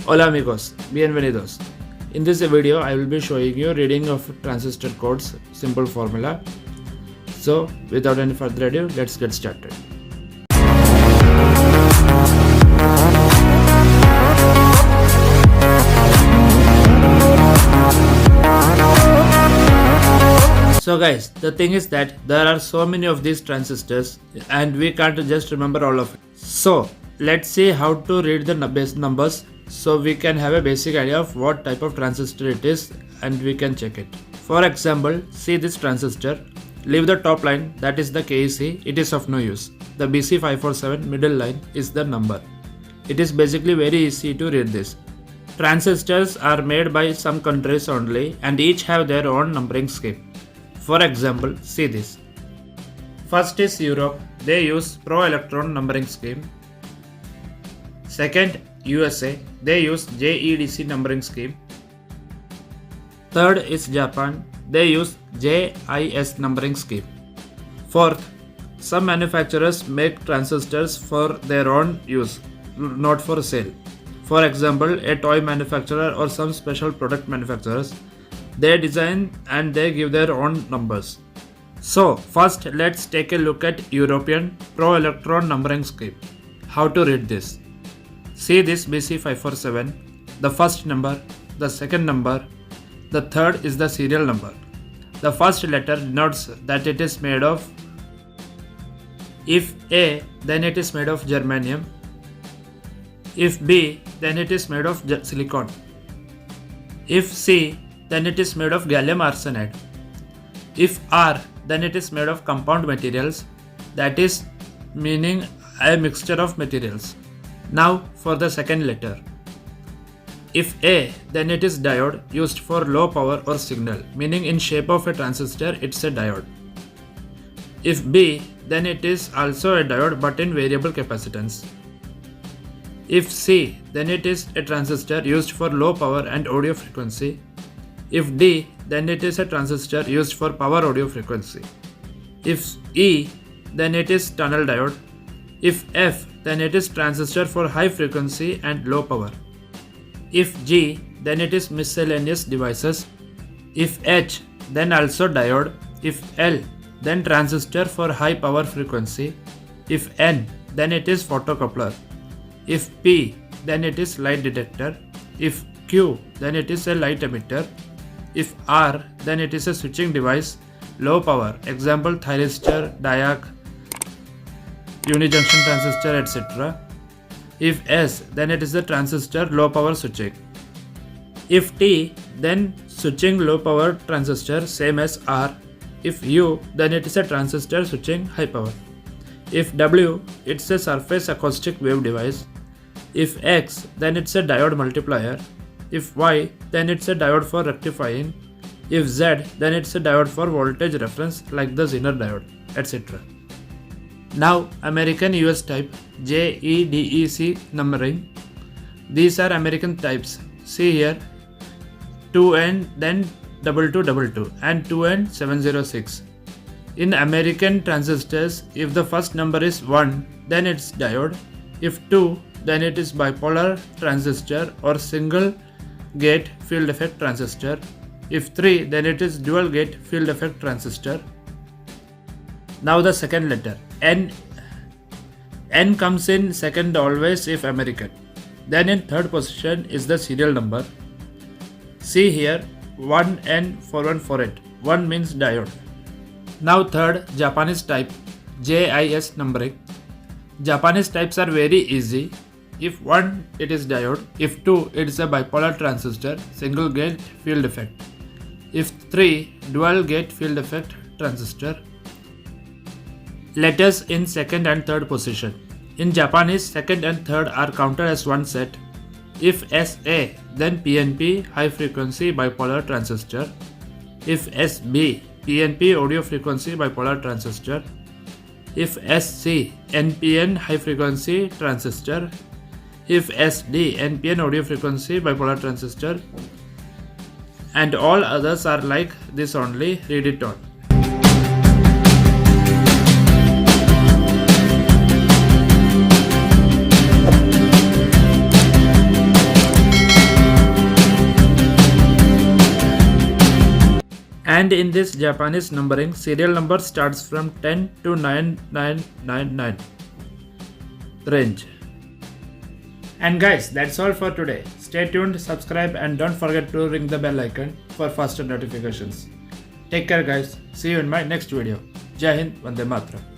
Hola amigos, bienvenidos. In this video I will be showing you reading of transistor codes, simple formula. So without any further ado, let's get started. So guys, the thing is that there are so many of these transistors and we can't just remember all of it. So let's see how to read the base numbers so we can have a basic idea of what type of transistor it is and we can check it. For example, see this transistor, leave the top line, that is the KEC, it is of no use. The BC547 middle line is the number. It is basically very easy to read this. Transistors are made by some countries only and each have their own numbering scheme. For example, see this. First is Europe, they use pro-electron numbering scheme. Second, USA, they use JEDC numbering scheme. Third is Japan, they use JIS numbering scheme. Fourth, some manufacturers make transistors for their own use, not for sale. For example, a toy manufacturer or some special product manufacturers, they design and they give their own numbers. So first let's take a look at European pro-electron numbering scheme. How to read this? See this BC547, the first number, the second number, the third is the serial number. The first letter denotes that it is made of. If A, then it is made of germanium. If B, then it is made of silicon. If C, then it is made of gallium arsenide. If R, then it is made of compound materials, that is meaning a mixture of materials. Now for the second letter. If A, then it is diode used for low power or signal, meaning in shape of a transistor it's a diode. If B, then it is also a diode but in variable capacitance. If C, then it is a transistor used for low power and audio frequency. If D, then it is a transistor used for power audio frequency. If E, then it is tunnel diode. If F, then it is transistor for high frequency and low power. If G, then it is miscellaneous devices. If H, then also diode. If L, then transistor for high power frequency. If N, then it is photocoupler. If P, then it is light detector. If Q, then it is a light emitter. If R, then it is a switching device, low power, example thyristor, diac, unijunction transistor, etc. If S, then it is a transistor, low power switching. If T, then switching low power transistor, same as R. If U, then it is a transistor switching high power. If W, it's a surface acoustic wave device. If X, then it's a diode multiplier. If Y, then it's a diode for rectifying. If Z, then it's a diode for voltage reference like the Zener diode, etc. Now American US type JEDEC numbering. These are American types. See here 2N, then 2222 and 2N 706. In American transistors, if the first number is 1, then it's diode. If 2, then it is bipolar transistor or single gate field effect transistor. If 3, then it is dual gate field effect transistor. Now the second letter N. N comes in second always if American. Then in third position is the serial number. See here 1N4148. 1 means diode. Now third Japanese type JIS numbering. Japanese types are very easy. If 1, it is diode. If 2, it is a bipolar transistor, single gate field effect. If 3, dual gate field effect transistor. Letters in second and third position. In Japanese, second and third are counted as one set. If SA, then PNP, high frequency bipolar transistor. If SB, PNP, audio frequency bipolar transistor. If SC, NPN, high frequency transistor. If SD, NPN, audio frequency bipolar transistor. And all others are like this only, read it on. And in this Japanese numbering, serial number starts from 10 to 9999 range. And guys, that's all for today. Stay tuned, subscribe, and don't forget to ring the bell icon for faster notifications. Take care guys. See you in my next video. Jai Hind, Vande Mataram.